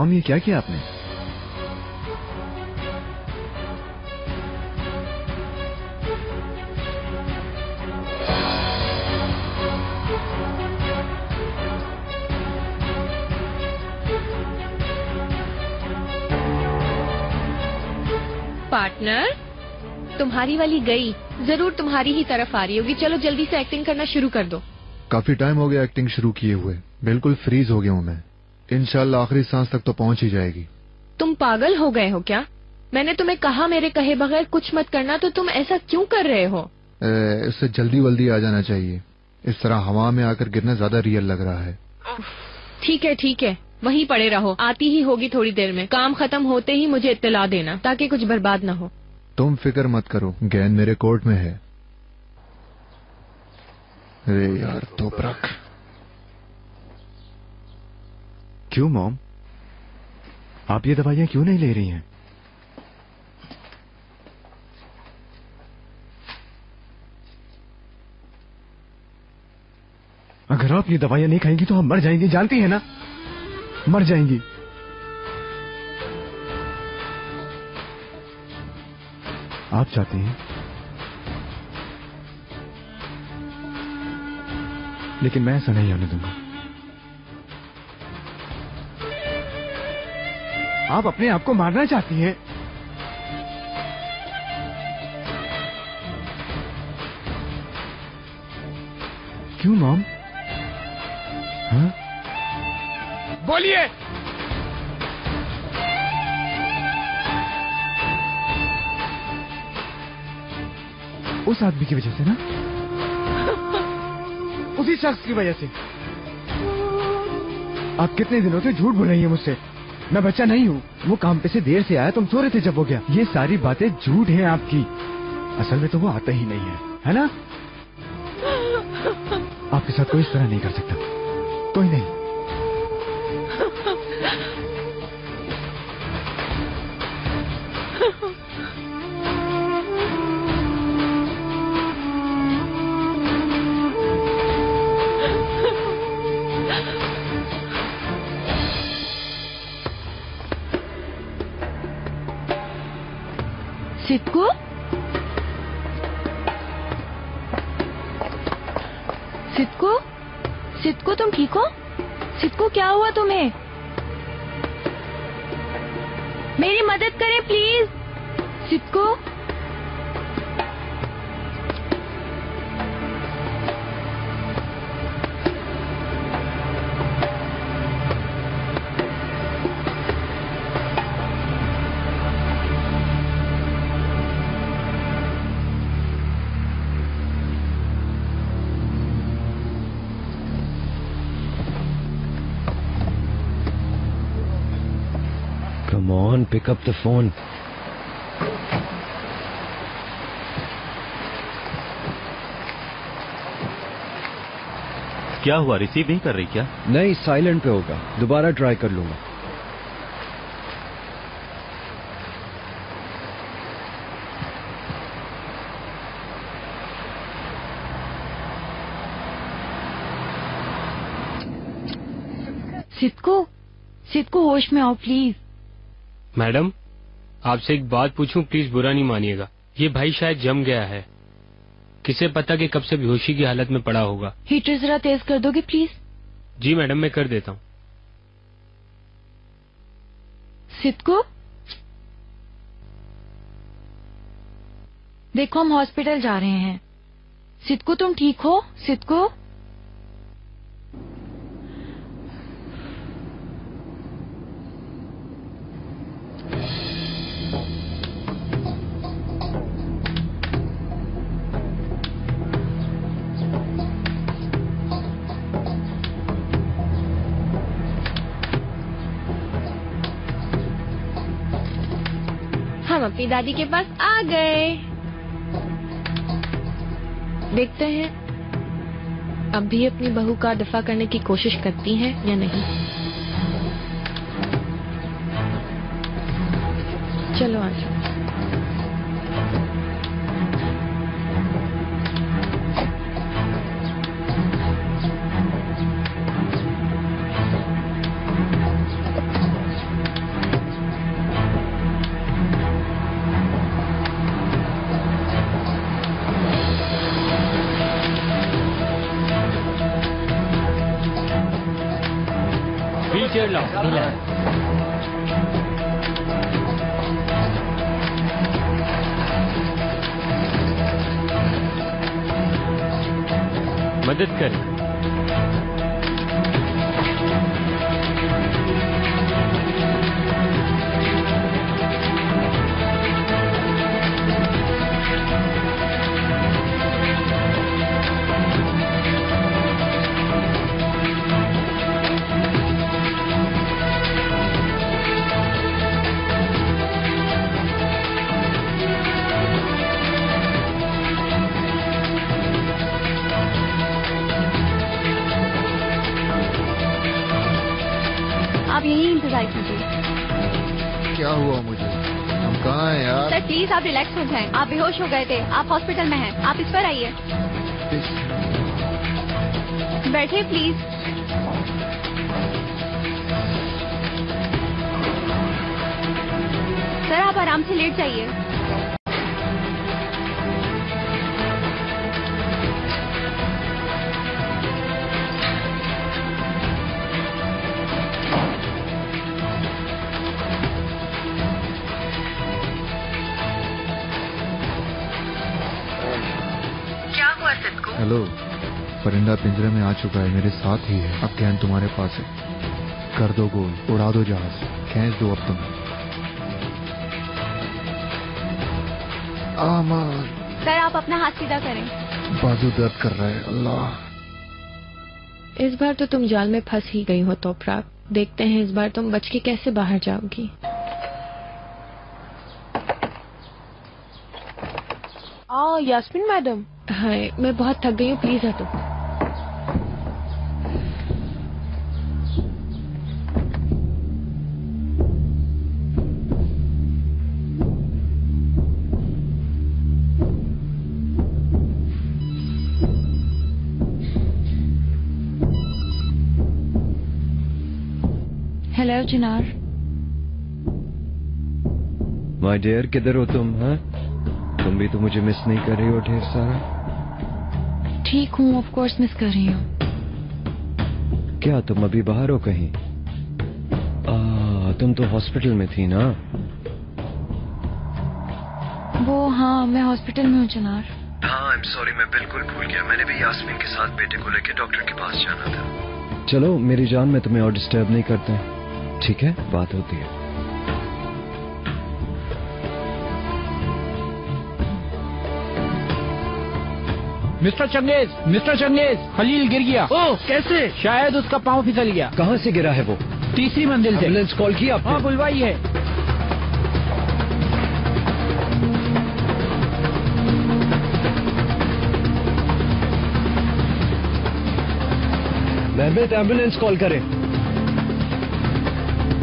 Mom, ये क्या किया आपने? पार्टनर, तुम्हारी वाली गई, जरूर तुम्हारी ही तरफ आ रही होगी। चलो जल्दी से एक्टिंग करना शुरू कर दो। काफी टाइम हो गया एक्टिंग शुरू किए हुए, बिल्कुल फ्रीज हो गया हूँ मैं। इंशाल्लाह आखिरी सांस तक तो पहुंच ही जाएगी। तुम पागल हो गए हो क्या? मैंने तुम्हें कहा मेरे कहे बगैर कुछ मत करना, तो तुम ऐसा क्यों कर रहे हो? इससे जल्दी वल्दी आ जाना चाहिए। इस तरह हवा में आकर गिरना ज्यादा रियल लग रहा है। ठीक है, वहीं पड़े रहो, आती ही होगी थोड़ी देर में। काम खत्म होते ही मुझे इत्तला देना, ताकि कुछ बर्बाद न हो। तुम फिक्र मत करो, गेंद मेरे कोर्ट में है। अरे यार तोपरक। क्यों मॉम, आप ये दवाइयां क्यों नहीं ले रही हैं? अगर आप ये दवाइयां नहीं खाएंगी तो हम मर जाएंगी, जानती है ना? मर जाएंगी। आप चाहती हैं, लेकिन मैं ऐसा नहीं होने दूंगा। आप अपने आप को मारना चाहती हैं। क्यों मॉम? हाँ? बोलिए। उस आदमी की वजह से ना, उसी शख्स की वजह से। आप कितने दिनों से झूठ बोल रही हैं मुझसे। मैं बच्चा नहीं हूँ, वो काम पे से देर से आया, तुम सो रहे थे जब वो गया। ये सारी बातें झूठ हैं आपकी। असल में तो वो आता ही नहीं है ना? आपके साथ कोई इस तरह नहीं कर सकता, कोई नहीं। सिद्धू, सिद्धू, सिद्धू तुम ठीक हो? सिद्धू क्या हुआ तुम्हें? मेरी मदद करें please. Sidhu, Come on, pick up the phone. क्या हुआ, रिसीव नहीं कर रही क्या? नहीं, साइलेंट पे होगा, दोबारा ट्राई कर लूंगा। सिद्धू, सिद्धू होश में आओ प्लीज। मैडम, आपसे एक बात पूछूं, प्लीज बुरा नहीं मानिएगा। ये भाई शायद जम गया है, किसे पता कि कब से बेहोशी की हालत में पड़ा होगा। हीटर जरा तेज कर दोगे प्लीज? जी मैडम, मैं कर देता हूँ। सिद्धू, देखो हम हॉस्पिटल जा रहे हैं। सिद्धू तुम ठीक हो? सिद्धू, हम अपनी दादी के पास आ गए। देखते हैं अब भी अपनी बहू का दफा करने की कोशिश करती हैं या नहीं। चलो आ जाओ। पागल है। मदद कर। आप यही इंतजार कीजिए। क्या हुआ मुझे? हम कहाँ हैं यार? सर प्लीज आप रिलैक्स हो जाएं। आप बेहोश हो गए थे, आप हॉस्पिटल में हैं। आप इस पर आइए, बैठे प्लीज। सर आप आराम से लेट जाइए। हेलो, परिंदा पिंजरे में आ चुका है, मेरे साथ ही है। अब कैन तुम्हारे पास है। कर दो गोल, उड़ा दो जहाज, खींच दो अब तुम। आमान। सर आप अपना हाथ सीधा करें। बाजू दर्द कर रहा है। अल्लाह। इस बार तो तुम जाल में फंस ही गई हो तोपराग। देखते हैं इस बार तुम बच के कैसे बाहर जाओगी। यास्मीन मैडम। हाय, मैं बहुत थक गई हूँ, प्लीज हटो। Hello Chinar. माय डियर, किधर हो तुम? हैं? तुम भी तो मुझे मिस नहीं कर रही हो ढेर सारा? ठीक हूँ, ऑफ कोर्स मिस कर रही हूँ। क्या तुम अभी बाहर हो कहीं? तुम तो हॉस्पिटल में थी ना? वो हाँ, मैं हॉस्पिटल में हूँ चिनार। हाँ, आई एम सॉरी, मैं बिल्कुल भूल गया। मैंने भी यास्मीन के साथ बेटे को लेकर डॉक्टर के पास जाना था। चलो मेरी जान, मैं तुम्हें और डिस्टर्ब नहीं करता। ठीक है, बात होती है। मिस्टर चंगेज, खलील गिर गया। ओह, कैसे? शायद उसका पाँव फिसल गया। कहाँ से गिरा है वो? तीसरी मंजिल से। एम्बुलेंस कॉल किया आपने? हाँ, बुलवाई है। महमूद, एम्बुलेंस कॉल करें।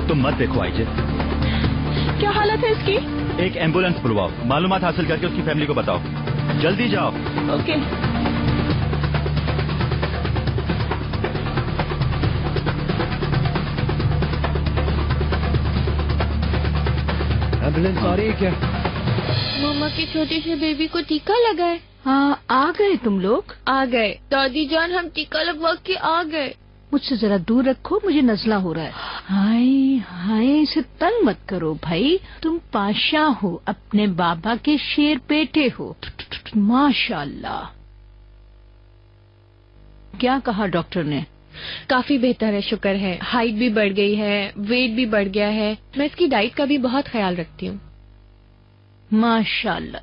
तुम मत देखो आईजे। क्या हालत है इसकी? एक एम्बुलेंस बुलवाओ, मालूमात हासिल करके उसकी फैमिली को बताओ। जल्दी जाओ। ओके। एम्बुलेंस आ रही है क्या? मम्मा की छोटी सी बेबी को टीका लगाए। हाँ, आ गए तुम लोग? आ गए दादी जान, हम टीका लगवा के आ गए। मुझसे जरा दूर रखो, मुझे नजला हो रहा है। हाय हाय, इसे तंग मत करो भाई। तुम पाशा हो, अपने बाबा के शेर बेटे हो। माशाल्लाह। क्या कहा डॉक्टर ने? काफी बेहतर है, शुक्र है। हाइट भी बढ़ गई है, वेट भी बढ़ गया है। मैं इसकी डाइट का भी बहुत ख्याल रखती हूँ। माशाल्लाह,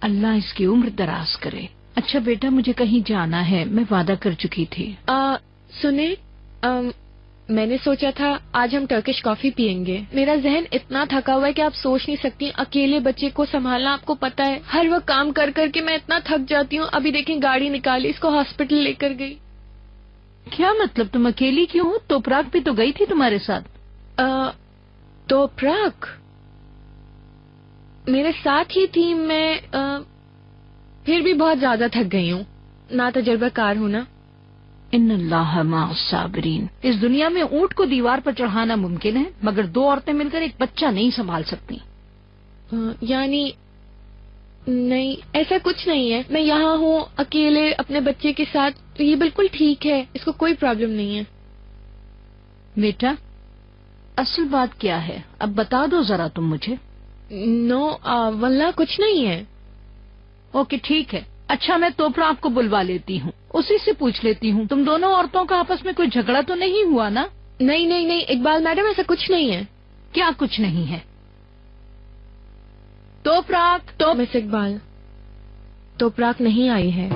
अल्लाह इसकी उम्र दराज करे। अच्छा बेटा, मुझे कहीं जाना है, मैं वादा कर चुकी थी। सुने, मैंने सोचा था आज हम टर्किश कॉफी पियेंगे। मेरा जहन इतना थका हुआ है कि आप सोच नहीं सकती। अकेले बच्चे को संभालना, आपको पता है, हर वक्त काम कर करके मैं इतना थक जाती हूँ। अभी देखें, गाड़ी निकाली, इसको हॉस्पिटल लेकर गई। क्या मतलब, तुम अकेली क्यों हो? तोपराग भी तो गई थी तुम्हारे साथ। तोपराग मेरे साथ ही थी। मैं फिर भी बहुत ज्यादा थक गई हूँ, ना तजुर्बाकार हूँ ना। इन्नल्लाह मअस-साबिरीन। इस दुनिया में ऊंट को दीवार पर चढ़ाना मुमकिन है, मगर दो औरतें मिलकर एक बच्चा नहीं संभाल सकती। यानी नहीं, ऐसा कुछ नहीं है। मैं यहाँ हूँ अकेले अपने बच्चे के साथ, तो ये बिल्कुल ठीक है, इसको कोई प्रॉब्लम नहीं है। बेटा, असल बात क्या है अब बता दो जरा तुम मुझे। नो वल्ला कुछ नहीं है। ओके ठीक है। अच्छा, मैं तोपरा आपको बुलवा लेती हूँ, उसी से पूछ लेती हूँ तुम दोनों औरतों का आपस में कोई झगड़ा तो नहीं हुआ ना? नहीं नहीं नहीं इकबाल मैडम, ऐसा कुछ नहीं है। क्या कुछ नहीं है? तोपराक तो मिस इकबाल, तोपराक नहीं आई है।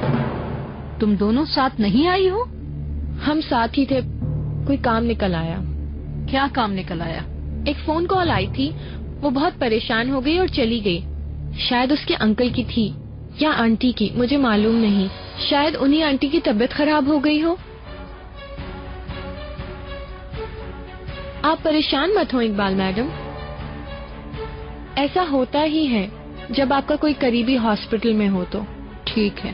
तुम दोनों साथ नहीं आई हो? हम साथ ही थे, कोई काम निकल आया। क्या काम निकल आया? एक फोन कॉल आई थी, वो बहुत परेशान हो गई और चली गई। शायद उसके अंकल की थी या आंटी की, मुझे मालूम नहीं। शायद उन्हीं आंटी की तबीयत खराब हो गई हो। आप परेशान मत हो इकबाल मैडम, ऐसा होता ही है जब आपका कोई करीबी हॉस्पिटल में हो तो। ठीक है।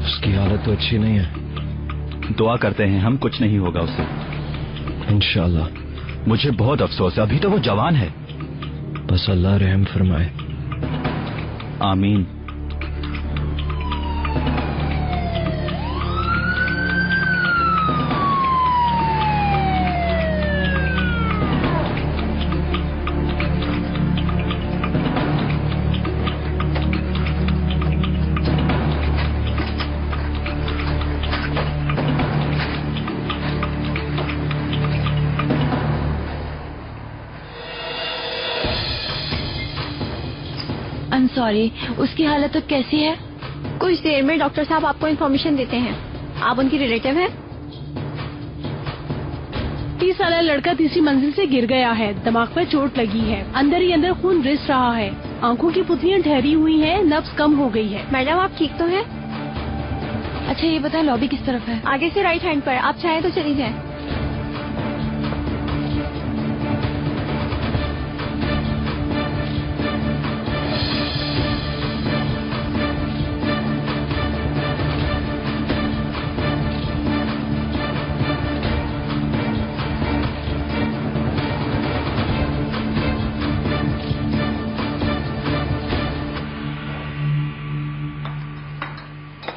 उसकी हालत तो अच्छी नहीं है। दुआ करते हैं हम, कुछ नहीं होगा उससे इंशाल्लाह। मुझे बहुत अफसोस है, अभी तो वो जवान है। बस अल्लाह रहम फरमाए। आमीन। आई एम सॉरी, उसकी हालत अब कैसी है? कुछ देर में डॉक्टर साहब आपको इन्फॉर्मेशन देते हैं। आप उनकी रिलेटिव हैं? 30 साल लड़का तीसरी मंजिल से गिर गया है, दिमाग पर चोट लगी है, अंदर ही अंदर खून रिस रहा है, आंखों की पुतलियां ठहरी हुई हैं, नब्ज कम हो गई है। मैडम आप ठीक तो हैं? अच्छा ये बताएं लॉबी किस तरफ है? आगे से राइट हैंड पर, आप चाहें तो चली जाएं।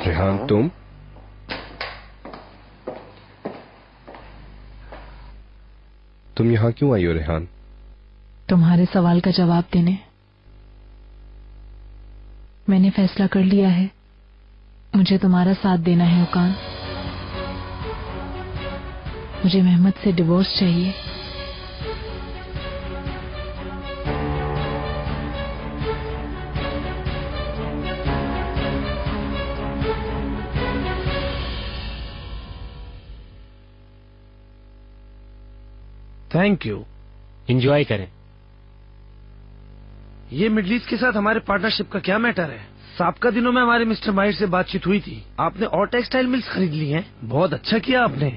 रेहान, तुम यहाँ क्यों आई हो रेहान? तुम्हारे सवाल का जवाब देने। मैंने फैसला कर लिया है, मुझे तुम्हारा साथ देना है ओकान। मुझे मेहमद से डिवोर्स चाहिए। Thank you. एंजॉय करें। ये मिडल ईस्ट के साथ हमारे पार्टनरशिप का क्या मैटर है? साबका दिनों में हमारे मिस्टर माहिर से बातचीत हुई थी, आपने और टेक्सटाइल मिल्स खरीद ली हैं। बहुत अच्छा किया आपने।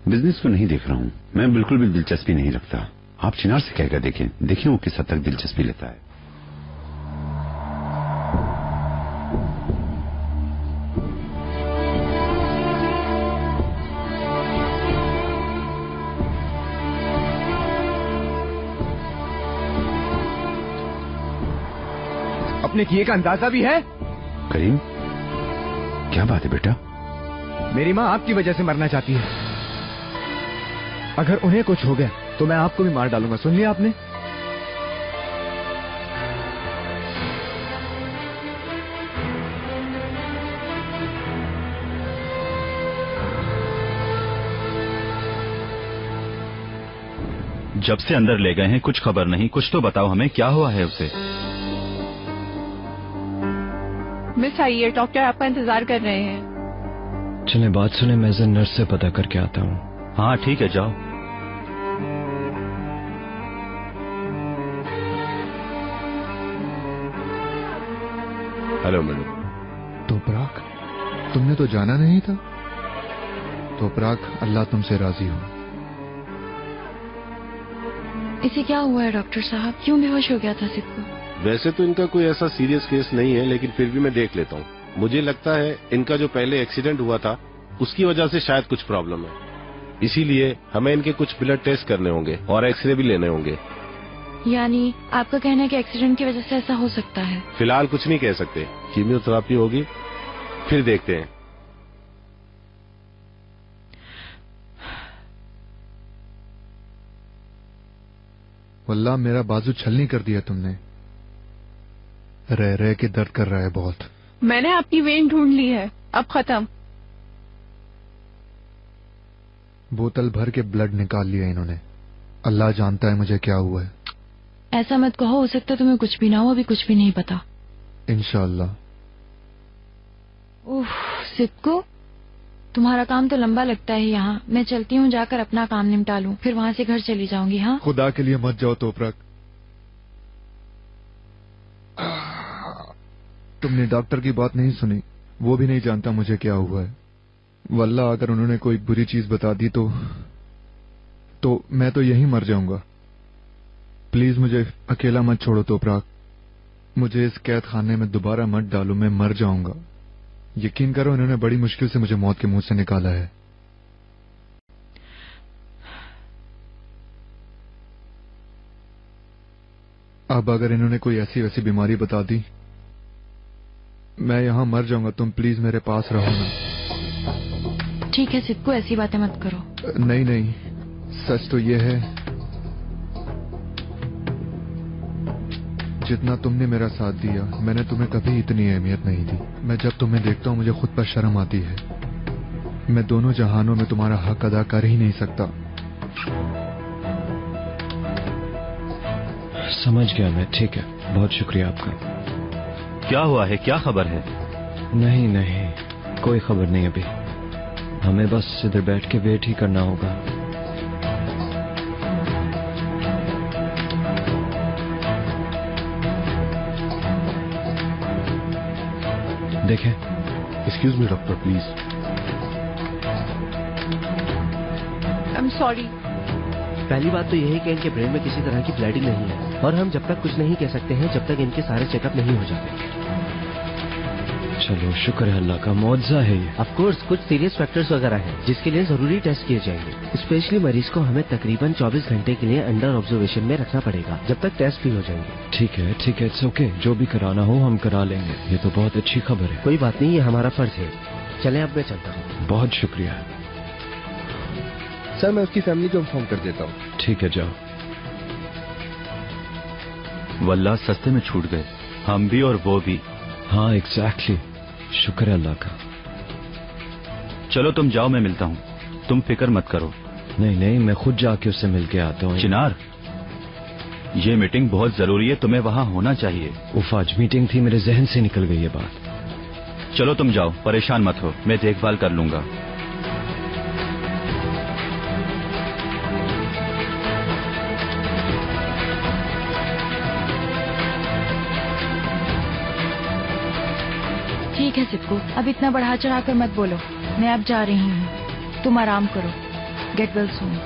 बिजनेस को नहीं देख रहा हूँ मैं, बिल्कुल भी दिलचस्पी नहीं रखता। आप चिनार से कहकर देखें, देखिए वो किस हद तक दिलचस्पी लेता है। अपने किए का अंदाजा भी है? करीम, क्या बात है बेटा? मेरी माँ आपकी वजह से मरना चाहती है। अगर उन्हें कुछ हो गया तो मैं आपको भी मार डालूंगा, सुन लिया आपने? जब से अंदर ले गए हैं कुछ खबर नहीं, कुछ तो बताओ हमें, क्या हुआ है उसे? मिस आइए, डॉक्टर आपका इंतजार कर रहे हैं। चले बात सुने, मैं जरा नर्स से पता करके आता हूँ। हाँ ठीक है, जाओ। Hello madam. तोपराक, तुमने तो जाना नहीं था। तोपराक, अल्लाह तुमसे राजी हो। इसे क्या हुआ है डॉक्टर साहब? क्यों बेहोश हो गया था सिद्धू? वैसे तो इनका कोई ऐसा सीरियस केस नहीं है, लेकिन फिर भी मैं देख लेता हूँ। मुझे लगता है इनका जो पहले एक्सीडेंट हुआ था उसकी वजह से शायद कुछ प्रॉब्लम है, इसीलिए हमें इनके कुछ ब्लड टेस्ट करने होंगे और एक्सरे भी लेने होंगे। यानी आपका कहना है कि एक्सीडेंट की वजह से ऐसा हो सकता है? फिलहाल कुछ नहीं कह सकते, कीमियोथेरेपी होगी फिर देखते हैं। वल्लाह मेरा बाजू छलनी कर दिया तुमने। रह रह के दर्द कर रहा है बहुत। मैंने आपकी वेन ढूंढ ली है, अब खत्म। बोतल भर के ब्लड निकाल लिया इन्होंने। अल्लाह जानता है मुझे क्या हुआ है। ऐसा मत कहो, हो सकता है तुम्हें कुछ भी ना हो, अभी कुछ भी नहीं पता। इंशाअल्लाह। उफ सिक्कू, तुम्हारा काम तो लंबा लगता है यहाँ। मैं चलती हूँ, जाकर अपना काम निपटा लूँ, फिर वहाँ से घर चली जाऊंगी। हाँ, खुदा के लिए मत जाओ तोपरक। तुमने डॉक्टर की बात नहीं सुनी, वो भी नहीं जानता मुझे क्या हुआ है। वल्लाह अगर उन्होंने कोई बुरी चीज बता दी तो मैं तो यहीं मर जाऊंगा। प्लीज मुझे अकेला मत छोड़ो तोपरक। मुझे इस कैद खाने में दोबारा मत डालो, मैं मर जाऊंगा। यकीन करो इन्होंने बड़ी मुश्किल से मुझे मौत के मुंह से निकाला है। अब अगर इन्होंने कोई ऐसी वैसी बीमारी बता दी, मैं यहां मर जाऊंगा। तुम प्लीज मेरे पास रहो ना। ठीक है सिक्कू, ऐसी बातें मत करो। नहीं नहीं, सच तो ये है, जितना तुमने मेरा साथ दिया मैंने तुम्हें कभी इतनी अहमियत नहीं दी। मैं जब तुम्हें देखता हूँ मुझे खुद पर शर्म आती है। मैं दोनों जहानों में तुम्हारा हक अदा कर ही नहीं सकता। समझ गया मैं, ठीक है, बहुत शुक्रिया आपका। क्या हुआ है, क्या खबर है? नहीं नहीं, कोई खबर नहीं अभी। हमें बस इधर बैठ के वेट ही करना होगा। देखें। Excuse me doctor please. I am sorry. पहली बात तो यह है कि इनके ब्रेन में किसी तरह की ब्लीडिंग नहीं है, और हम जब तक कुछ नहीं कह सकते हैं जब तक इनके सारे चेकअप नहीं हो जाते। चलो शुक्र है अल्लाह का, मौजज़ा है ये। ऑफ कोर्स कुछ सीरियस फैक्टर्स वगैरह हैं जिसके लिए जरूरी टेस्ट किए जाएंगे। स्पेशली मरीज को हमें तकरीबन 24 घंटे के लिए अंडर ऑब्जर्वेशन में रखना पड़ेगा जब तक टेस्ट भी हो जाएंगे। ठीक है, इट्स ओके, जो भी कराना हो हम करा लेंगे। ये तो बहुत अच्छी खबर है। कोई बात नहीं, ये हमारा फर्ज है। चलें अब मैं चलता हूँ। बहुत शुक्रिया सर, मैं उसकी फैमिली को इन्फॉर्म कर देता हूँ। ठीक है, जाओ। वल्लाह सस्ते में छूट गए, हम भी और वो भी। हाँ एग्जैक्टली, शुक्र है अल्लाह का। चलो तुम जाओ, मैं मिलता हूँ, तुम फिक्र मत करो। नहीं नहीं, मैं खुद जाके उससे मिल के आता हूँ। चिनार, ये मीटिंग बहुत जरूरी है, तुम्हें वहाँ होना चाहिए। उफ, आज मीटिंग थी, मेरे जहन से निकल गई ये बात। चलो तुम जाओ, परेशान मत हो, मैं देखभाल कर लूंगा। ठीक है सिक्कू, अब इतना बढ़ा चढ़ाकर मत बोलो। मैं अब जा रही हूँ, तुम आराम करो। Get well soon.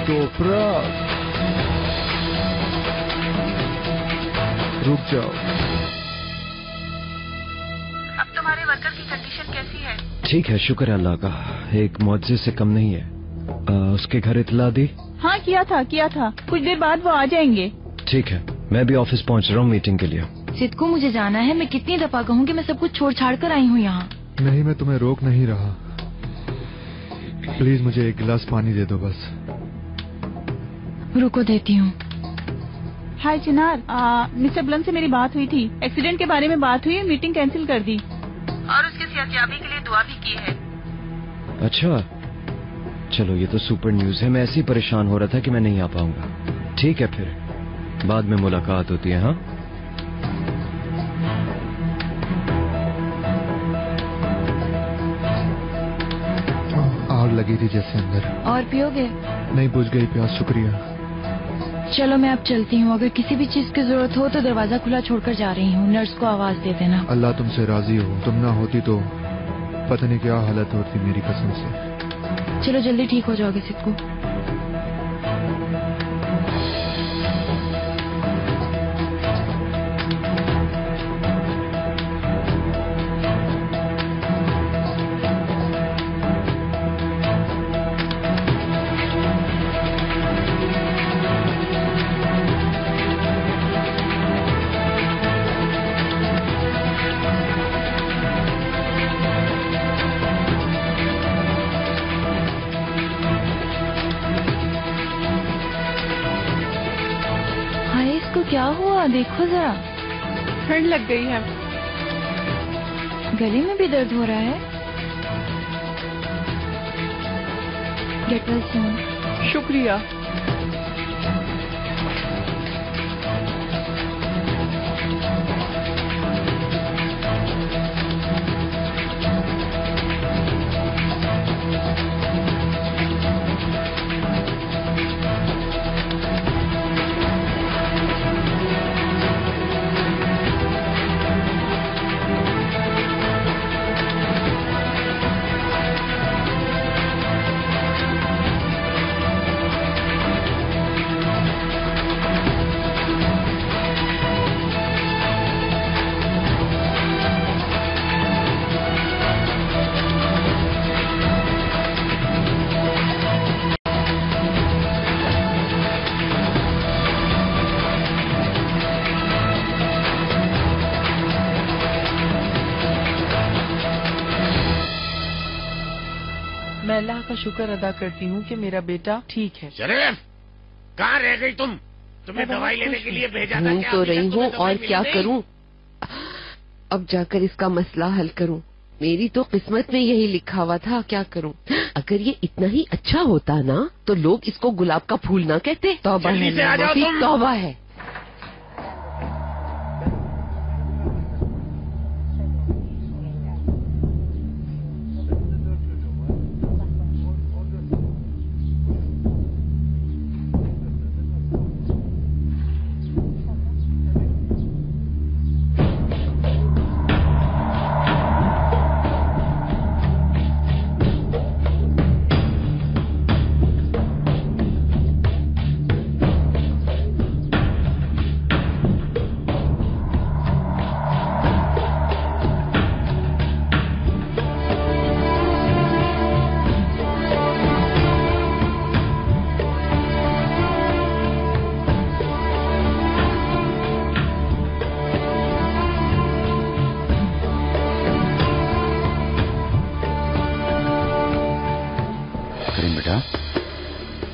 तोपरक, रुक जाओ। अब तुम्हारे वर्कर की कंडीशन कैसी है? ठीक है, शुक्र है अल्लाह का, एक मुआवजे से कम नहीं है। उसके घर इतला दी? हाँ किया था, कुछ देर बाद वो आ जाएंगे। ठीक है, मैं भी ऑफिस पहुंच रहा हूँ मीटिंग के लिए। सिद्कू, मुझे जाना है। मैं कितनी दफा कहूँ कि मैं सब कुछ छोड़ छाड़ कर आई हूँ यहाँ। नहीं, मैं तुम्हें रोक नहीं रहा। प्लीज मुझे एक गिलास पानी दे दो बस। रुको, देती हूँ। हाय चिनार, मिस्टर ब्लम से मेरी बात हुई थी। एक्सीडेंट के बारे में बात हुई, मीटिंग कैंसिल कर दी और उसके सेहतयाबी के लिए दुआ भी की है। अच्छा, चलो ये तो सुपर न्यूज है। मैं ऐसे ही परेशान हो रहा था कि मैं नहीं आ पाऊंगा। ठीक है, फिर बाद में मुलाकात होती है। हाँ, आग लगी थी जैसे अंदर। और पियोगे? नहीं, बुझ गई प्यास, शुक्रिया। चलो मैं अब चलती हूँ। अगर किसी भी चीज की जरूरत हो तो दरवाजा खुला छोड़कर जा रही हूँ। नर्स को आवाज दे देना। अल्लाह तुमसे राजी हो। तुम ना होती तो पता नहीं क्या हालत होती मेरी कसम से। चलो जल्दी ठीक हो जाओगे सिद्धू। क्या हुआ देखो जरा। ठंड लग गई है। गले में भी दर्द हो रहा है। Get well soon. शुक्रिया। मैं अल्लाह का शुक्र अदा करती हूँ कि मेरा बेटा ठीक है। शरीफ, कहाँ रह गई तुम? तुम्हें दवाई लेने के लिए भेजा था। घूम तो रही हूँ और क्या करूँ? अब जाकर इसका मसला हल करूँ। मेरी तो किस्मत में यही लिखा हुआ था, क्या करूँ? अगर ये इतना ही अच्छा होता ना तो लोग इसको गुलाब का फूल ना कहते। तौबा है, तौबा है।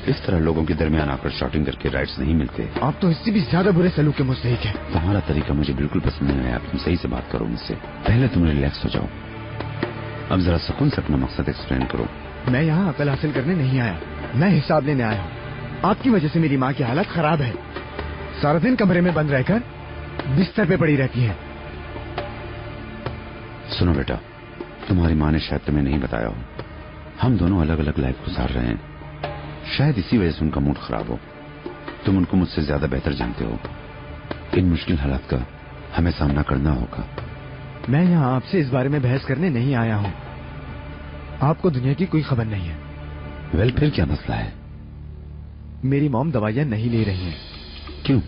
इस तरह लोगों के दरमियान आकर शॉटिंग करके राइट्स नहीं मिलते। आप तो इससे भी ज्यादा बुरे सलूक के मुस्तहिक हैं। तुम्हारा तरीका मुझे बिल्कुल पसंद नहीं आया। तुम सही से बात करो मुझसे। पहले तुम रिलैक्स हो जाओ। अब जरा सुकून से अपना मकसद एक्सप्लेन करो। मैं यहाँ अकल हासिल करने नहीं आया, मैं हिसाब लेने आया हूँ। आपकी वजह से मेरी माँ की हालत खराब है। सारा दिन कमरे में बंद रहकर बिस्तर पे पड़ी रहती है। सुनो बेटा, तुम्हारी माँ ने शायद तुम्हें नहीं बताया हो, हम दोनों अलग अलग लाइफ गुजार रहे हैं। शायद इसी वजह से उनका मूड खराब हो। तुम उनको मुझसे ज्यादा बेहतर जानते हो। इन मुश्किल हालात का हमें सामना करना होगा। मैं यहाँ आपसे इस बारे में बहस करने नहीं आया हूँ। आपको दुनिया की कोई खबर नहीं है। वेल, फिर क्या मसला है? मेरी मॉम दवाइयाँ नहीं ले रही हैं। क्यों?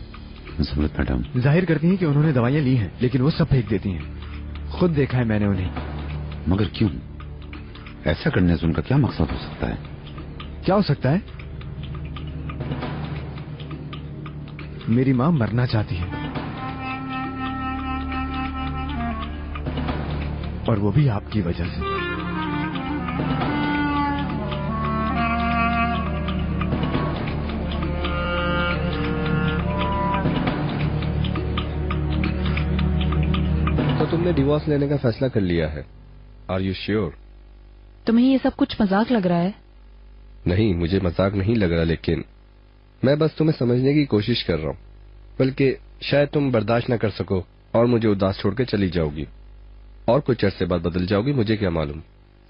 ज़रूरत मैडम जाहिर करती हैं कि उन्होंने दवाइयाँ ली हैं, लेकिन वो सब फेंक देती हैं। खुद देखा है मैंने उन्हें। मगर क्यों? ऐसा करने से उनका क्या मकसद हो सकता है? क्या हो सकता है? मेरी माँ मरना चाहती है, और वो भी आपकी वजह से। तो तुमने डिवोर्स लेने का फैसला कर लिया है? Are you sure? तुम्हें ये सब कुछ मजाक लग रहा है? नहीं, मुझे मजाक नहीं लग रहा, लेकिन मैं बस तुम्हें समझने की कोशिश कर रहा हूँ। बल्कि शायद तुम बर्दाश्त न कर सको और मुझे उदास छोड़ के चली जाओगी और कुछ अरसे बाद बदल जाओगी, मुझे क्या मालूम।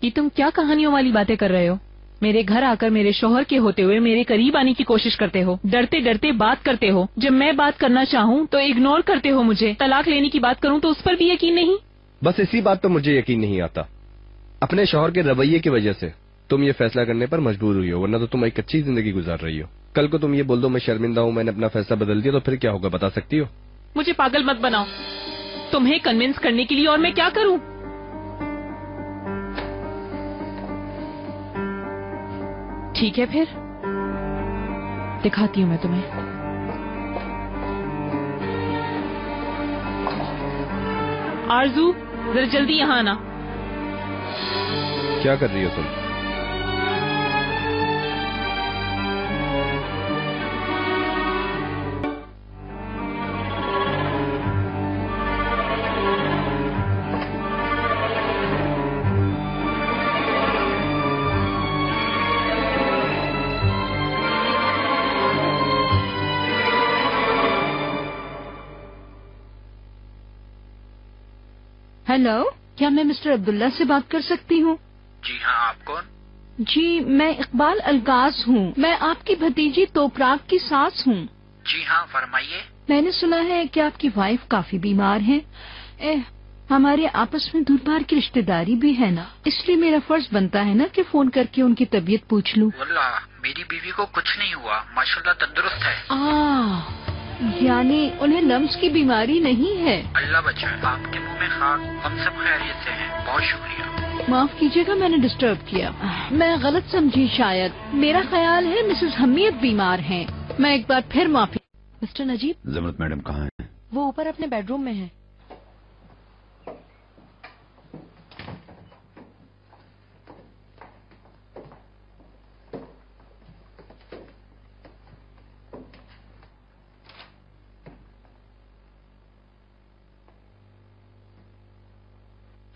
ये तुम क्या कहानियों वाली बातें कर रहे हो? मेरे घर आकर मेरे शौहर के होते हुए मेरे करीब आने की कोशिश करते हो, डरते डरते बात करते हो। जब मैं बात करना चाहूँ तो इग्नोर करते हो मुझे। तलाक लेने की बात करूँ तो उस पर भी यकीन नहीं। बस इसी बात पर मुझे यकीन नहीं आता। अपने शौहर के रवैये की वजह से तुम ये फैसला करने पर मजबूर हुई हो, वरना तो तुम एक अच्छी जिंदगी गुजार रही हो। कल को तुम ये बोल दो मैं शर्मिंदा हूँ, मैंने अपना फैसला बदल दिया, तो फिर क्या होगा बता सकती हो? मुझे पागल मत बनाओ तुम्हें कन्विंस करने के लिए, और मैं क्या करूँ? ठीक है फिर दिखाती हूँ मैं तुम्हें। आरजू जरा जल्दी यहाँ आना। क्या कर रही हो तुम? हेलो, क्या मैं मिस्टर अब्दुल्ला से बात कर सकती हूँ? जी हाँ, आप कौन? जी मैं इकबाल अलगाज हूँ। मैं आपकी भतीजी तोपराग की सास हूँ। जी हाँ, फरमाइए। मैंने सुना है कि आपकी वाइफ काफी बीमार है। हमारे आपस में दूरबार की रिश्तेदारी भी है ना, इसलिए मेरा फर्ज बनता है ना कि फोन करके उनकी तबीयत पूछ लूँ। वल्लाह मेरी बीवी को कुछ नहीं हुआ, माशाल्लाह तंदुरुस्त है। यानी उन्हें लम्स की बीमारी नहीं है? अल्लाह बचाए। आपके मुंह में खाक, हम सब खैरियत से हैं। बहुत शुक्रिया। माफ कीजिएगा मैंने डिस्टर्ब किया, मैं गलत समझी शायद। मेरा ख्याल है मिसेस हमीद बीमार हैं। मैं एक बार फिर माफी। मिस्टर नजीब, जमरत मैडम कहाँ हैं? वो ऊपर अपने बेडरूम में है।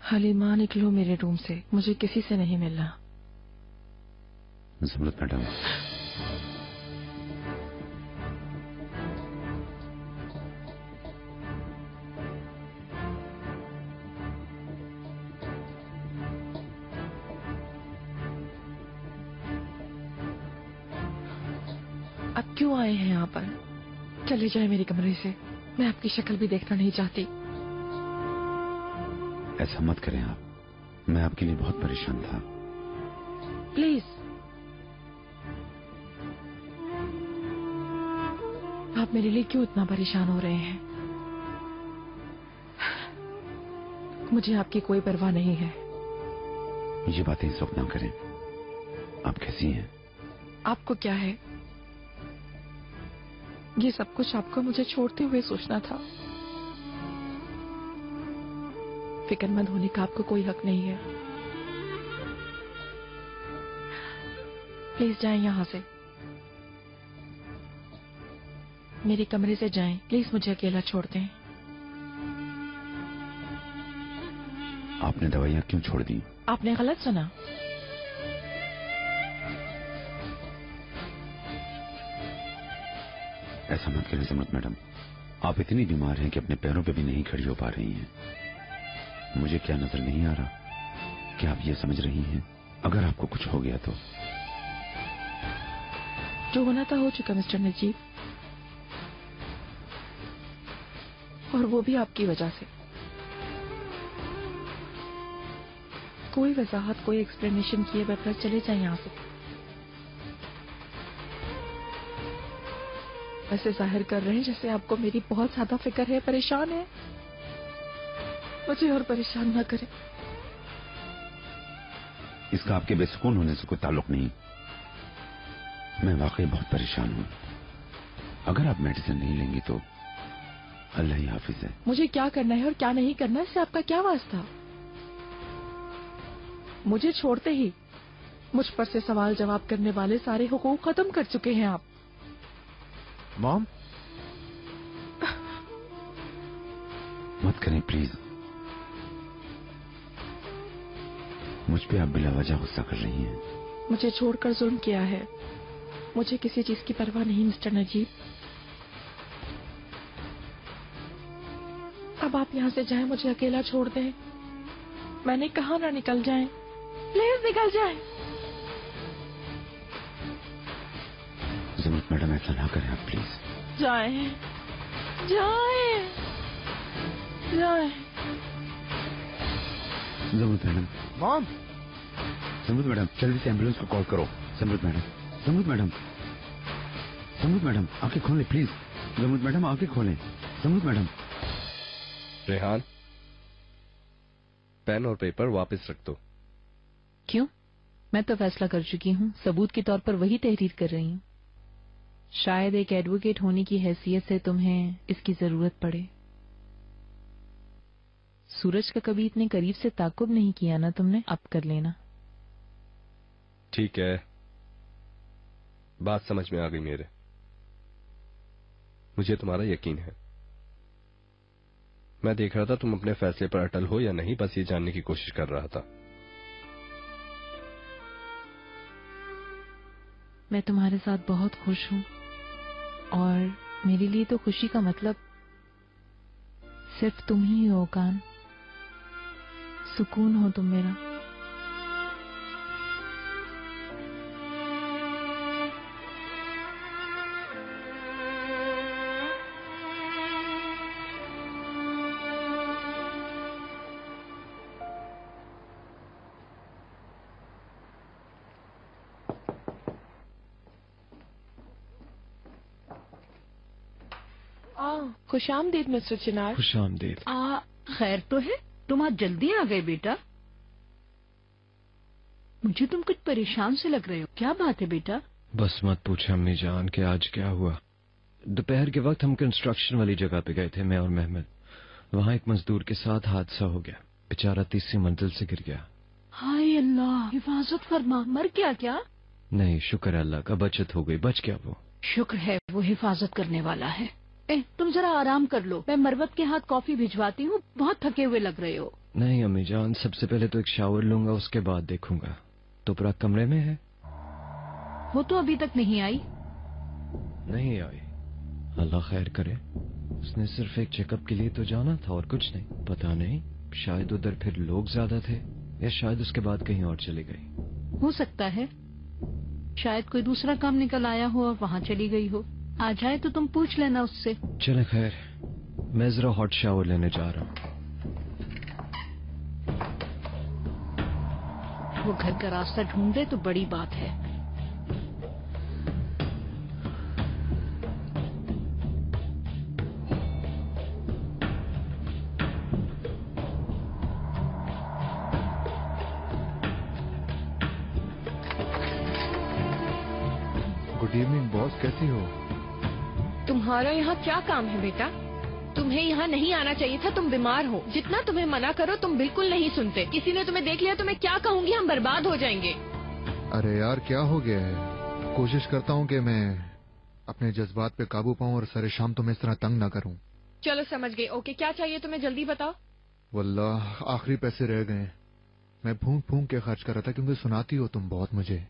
हलीमा निकलो मेरे रूम से, मुझे किसी से नहीं मिलना। जमरत मैडम, अब क्यों आए हैं यहाँ पर? चले जाए मेरे कमरे से, मैं आपकी शक्ल भी देखना नहीं चाहती। ऐसा मत करें आप, मैं आपके लिए बहुत परेशान था। प्लीज, आप मेरे लिए क्यों इतना परेशान हो रहे हैं? मुझे आपकी कोई परवाह नहीं है। ये बातें इस वक्त ना करें। आप कैसी हैं? आपको क्या है? ये सब कुछ आपको मुझे छोड़ते हुए सोचना था। फिक्रमंद होने का आपको कोई हक नहीं है। प्लीज जाएं यहाँ से, मेरे कमरे से जाएं। प्लीज मुझे अकेला छोड़ दें। आपने दवाइयाँ क्यों छोड़ दी? आपने गलत सुना। ऐसा मत करें जमरत मैडम, आप इतनी बीमार हैं कि अपने पैरों पे भी नहीं खड़ी हो पा रही हैं। मुझे क्या नजर नहीं आ रहा कि आप ये समझ रही हैं अगर आपको कुछ हो गया तो? जो होना था हो चुका मिस्टर नजीब, और वो भी आपकी वजह से। कोई वजाहत, कोई एक्सप्लेनेशन किए बगैर चले जाए यहाँ से। ऐसे जाहिर कर रहे हैं जैसे आपको मेरी बहुत ज्यादा फिक्र है, परेशान है। मुझे और परेशान ना करें। इसका आपके बेसुकून होने से कोई ताल्लुक नहीं। मैं वाकई बहुत परेशान हूँ। अगर आप मेडिसिन नहीं लेंगी तो अल्लाह ही हाफिज है। मुझे क्या करना है और क्या नहीं करना इससे आपका क्या वास्ता? मुझे छोड़ते ही मुझ पर से सवाल जवाब करने वाले सारे हुकूक खत्म कर चुके हैं आप। मॉम, मत करें प्लीज। मुझ पे आप बिला वजह गुस्सा कर रही हैं। मुझे छोड़कर जुल्म किया है। मुझे किसी चीज की परवाह नहीं मिस्टर नजीब। अब आप यहाँ से जाएं, मुझे अकेला छोड़ दें। मैंने कहा ना निकल जाएं। प्लीज निकल जाएं। जमरुद मैडम ऐसा ना करें आप प्लीज। जाए जाए जाए। जमरुद मैडम। मॉम। जमरुद मैडम जल्दी से एम्बुलेंस को कॉल करो। जमरुद मैडम, जमरुद मैडम, जमरुद मैडम आंखें खोलें प्लीज। जमरुद मैडम आंखें खोलें। जमरुद मैडम। रेहान, पेन और पेपर वापस रख दो। क्यों? मैं तो फैसला कर चुकी हूँ, सबूत के तौर पर वही तहरीर कर रही हूँ। शायद एक एडवोकेट होने की हैसियत से तुम्हें इसकी जरूरत पड़े। सूरज का कभी इतने करीब से ताकुब नहीं किया ना तुमने, अब कर लेना। ठीक है, बात समझ में आ गई मेरे। मुझे तुम्हारा यकीन है। मैं देख रहा था तुम अपने फैसले पर अटल हो या नहीं, बस ये जानने की कोशिश कर रहा था। मैं तुम्हारे साथ बहुत खुश हूँ और मेरे लिए तो खुशी का मतलब सिर्फ तुम ही हो कान। सुकून हो तुम मेरा। खुशामदीद मिस्टर चिनार। खुशामदीद। खैर तो है, तुम आज जल्दी आ गए बेटा। मुझे तुम कुछ परेशान से लग रहे हो, क्या बात है बेटा? बस मत पूछो अम्मी जान कि आज क्या हुआ। दोपहर के वक्त हम कंस्ट्रक्शन वाली जगह पे गए थे, मैं और मेहमद। वहाँ एक मजदूर के साथ हादसा हो गया, बेचारा तीसरी मंजिल से गिर गया। हाय अल्लाह, हिफाजत फरमा। मर गया क्या? नहीं, शुक्र है अल्लाह का, बचत हो गई, बच गया वो। शुक्र है, वो हिफाजत करने वाला है। तुम जरा आराम कर लो, मैं मरवत के हाथ कॉफी भिजवाती हूँ, बहुत थके हुए लग रहे हो। नहीं अम्मी जान, सबसे पहले तो एक शावर लूंगा, उसके बाद देखूंगा। तो पूरा कमरे में है? वो तो अभी तक नहीं आई। नहीं आई? अल्लाह खैर करे। उसने सिर्फ एक चेकअप के लिए तो जाना था और कुछ नहीं। पता नहीं, शायद उधर फिर लोग ज्यादा थे या शायद उसके बाद कहीं और चली गई। हो सकता है, शायद कोई दूसरा काम निकल आया हो और वहाँ चली गई हो। आ जाए तो तुम पूछ लेना उससे। चले खैर, मैं जरा हॉट शावर लेने जा रहा हूँ। वो घर का रास्ता ढूंढे तो बड़ी बात है। गुड इवनिंग बॉस, कैसी हो? तुम्हारा यहाँ क्या काम है बेटा? तुम्हें यहाँ नहीं आना चाहिए था, तुम बीमार हो। जितना तुम्हें मना करो तुम बिल्कुल नहीं सुनते। किसी ने तुम्हें देख लिया तो मैं क्या कहूँगी, हम बर्बाद हो जाएंगे। अरे यार क्या हो गया है? कोशिश करता हूँ कि मैं अपने जज्बात पे काबू पाऊँ और सारे शाम तुम्हें इस तरह तंग न करूँ। चलो समझ गई। ओके, क्या चाहिए तुम्हें, जल्दी बताओ। वल्लाह आखिरी पैसे रह गए। मैं फूंक फूंक के खर्च कर रहा था क्योंकि सुनाती हो तुम बहुत मुझे।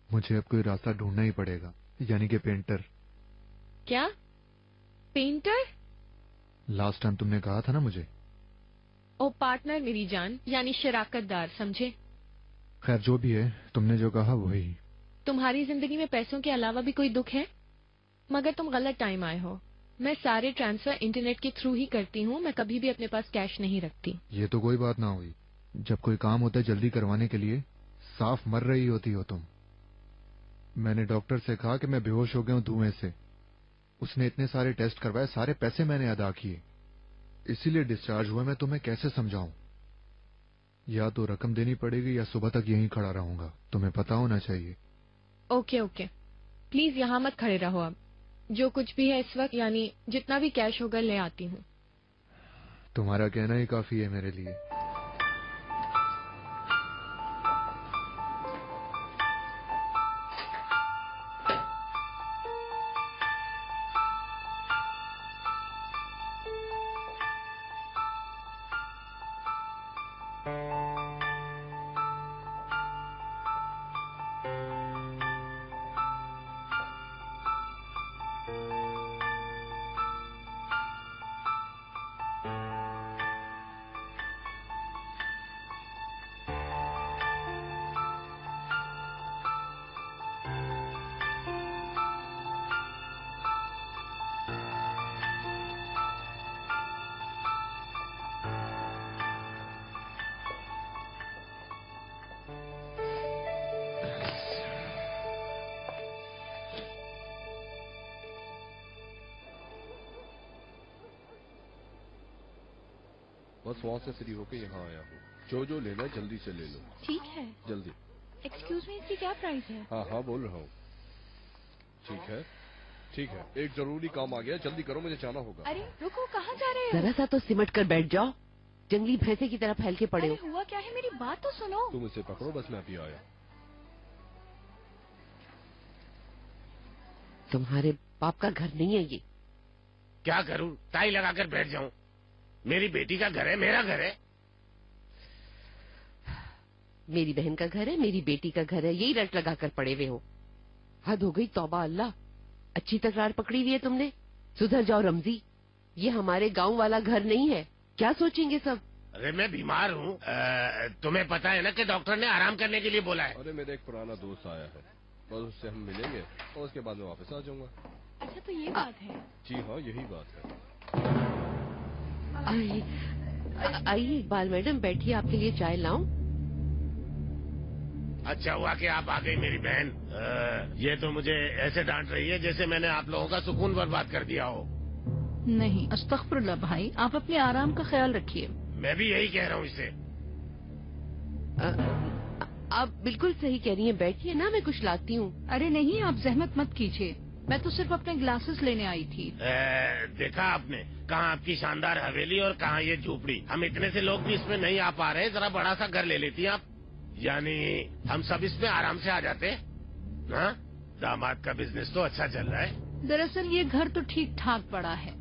मुझे अब कोई रास्ता ढूंढना ही पड़ेगा, यानी कि पेंटर। क्या पेंटर? लास्ट टाइम तुमने कहा था ना मुझे। ओ पार्टनर मेरी जान, यानी शराकतदार, समझे? खैर जो भी है, तुमने जो कहा वही। तुम्हारी जिंदगी में पैसों के अलावा भी कोई दुख है? मगर तुम गलत टाइम आए हो। मैं सारे ट्रांसफर इंटरनेट के थ्रू ही करती हूँ, मैं कभी भी अपने पास कैश नहीं रखती। ये तो कोई बात ना हुई। जब कोई काम होता है जल्दी करवाने के लिए साफ मर रही होती हो तुम। मैंने डॉक्टर से कहा कि मैं बेहोश हो गया हूँ धुएं से। उसने इतने सारे टेस्ट करवाए, सारे पैसे मैंने अदा किए, इसीलिए डिस्चार्ज हुआ। मैं तुम्हें कैसे समझाऊं? या तो रकम देनी पड़ेगी या सुबह तक यहीं खड़ा रहूंगा। तुम्हें पता होना चाहिए। ओके ओके, प्लीज यहाँ मत खड़े रहो। अब जो कुछ भी है इस वक्त, यानी जितना भी कैश होगा ले आती हूँ। तुम्हारा कहना ही काफी है मेरे लिए। बस वहाँ से फ्री होके यहाँ आया हूँ। जो लेना है जल्दी से ले लो। ठीक है। जल्दी। एक्सक्यूज मी, इसकी क्या प्राइस है? हाँ बोल रहा हूँ। ठीक है, एक जरूरी काम आ गया, जल्दी करो, मुझे जाना होगा। अरे रुको, कहाँ जा रहे हो? जरा सा तो सिमट कर बैठ जाओ, जंगली भैंसे की तरह फैल के पड़े हो। हुआ क्या है, मेरी बात तो सुनो। तुम इसे पकड़ो, बस मैं अभी आया। तुम्हारे बाप का घर नहीं है ये। क्या करूं, टाई लगाकर बैठ जाऊं? मेरी बेटी का घर है, मेरा घर है। मेरी बहन का घर है, मेरी बेटी का घर है, यही रट लगाकर पड़े हुए हो। हद हो गई, तौबा अल्लाह। अच्छी तकरार पकड़ी हुई है तुमने। सुधर जाओ रमजी, ये हमारे गांव वाला घर नहीं है। क्या सोचेंगे सब? अरे मैं बीमार हूँ, तुम्हें पता है ना कि डॉक्टर ने आराम करने के लिए बोला है। अरे मेरा एक पुराना दोस्त आया है, बस उससे हम मिलेंगे और उसके बाद में वापस आ जाऊंगा। अच्छा तो ये बात है? जी हाँ, यही बात है। आइए इकबाल मैडम, बैठिए, आपके लिए चाय लाऊं? अच्छा हुआ कि आप आ गई मेरी बहन। ये तो मुझे ऐसे डांट रही है जैसे मैंने आप लोगों का सुकून बर्बाद कर दिया हो। नहीं, अस्तगफिरुल्लाह भाई, आप अपने आराम का ख्याल रखिए। मैं भी यही कह रहा हूँ इसे। आप बिल्कुल सही कह रही हैं, बैठिए ना, मैं कुछ लाती हूँ। अरे नहीं, आप जहमत मत कीजिए, मैं तो सिर्फ अपने ग्लासेस लेने आई थी। देखा आपने, कहाँ आपकी शानदार हवेली और कहाँ ये झोपड़ी। हम इतने से लोग भी इसमें नहीं आ पा रहे, जरा बड़ा सा घर ले लेती आप, यानी हम सब इसमें आराम से आ जाते। हाँ, दामाद का बिजनेस तो अच्छा चल रहा है। दरअसल ये घर तो ठीक ठाक पड़ा है,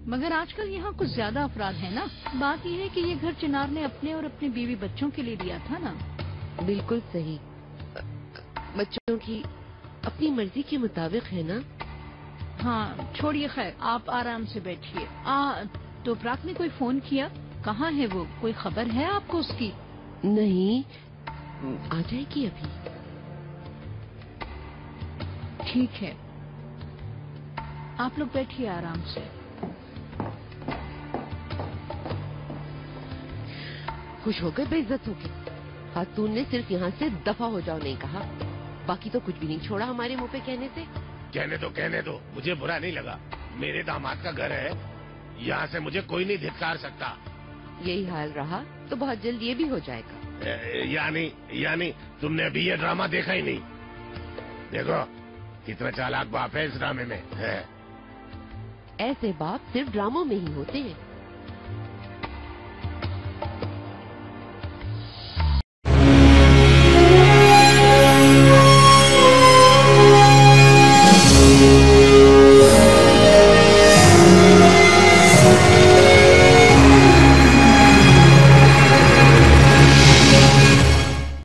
मगर आजकल यहाँ कुछ ज्यादा अफराद है ना। बात यह है कि ये घर चिनार ने अपने और अपने बीवी बच्चों के लिए लिया था ना। बिल्कुल सही, बच्चों की अपनी मर्जी के मुताबिक है ना। हाँ छोड़िए, खैर आप आराम से बैठिए। तो प्राक ने कोई फोन किया? कहाँ है वो, कोई खबर है आपको उसकी? नहीं, आ जाएगी अभी। ठीक है, आप लोग बैठिए आराम से। खुश हो गए, बेइज्जत हो गए। खातून ने सिर्फ यहाँ से दफा हो जाओ नहीं कहा, बाकी तो कुछ भी नहीं छोड़ा हमारे मुंह पे कहने से। कहने दो, मुझे बुरा नहीं लगा। मेरे दामाद का घर है, यहाँ से मुझे कोई नहीं धिक्कार सकता। यही हाल रहा तो बहुत जल्द ये भी हो जाएगा। यानी तुमने अभी ये ड्रामा देखा ही नहीं? देखो कितना चालाक बाप है इस ड्रामे में है। ऐसे बाप सिर्फ ड्रामों में ही होते हैं।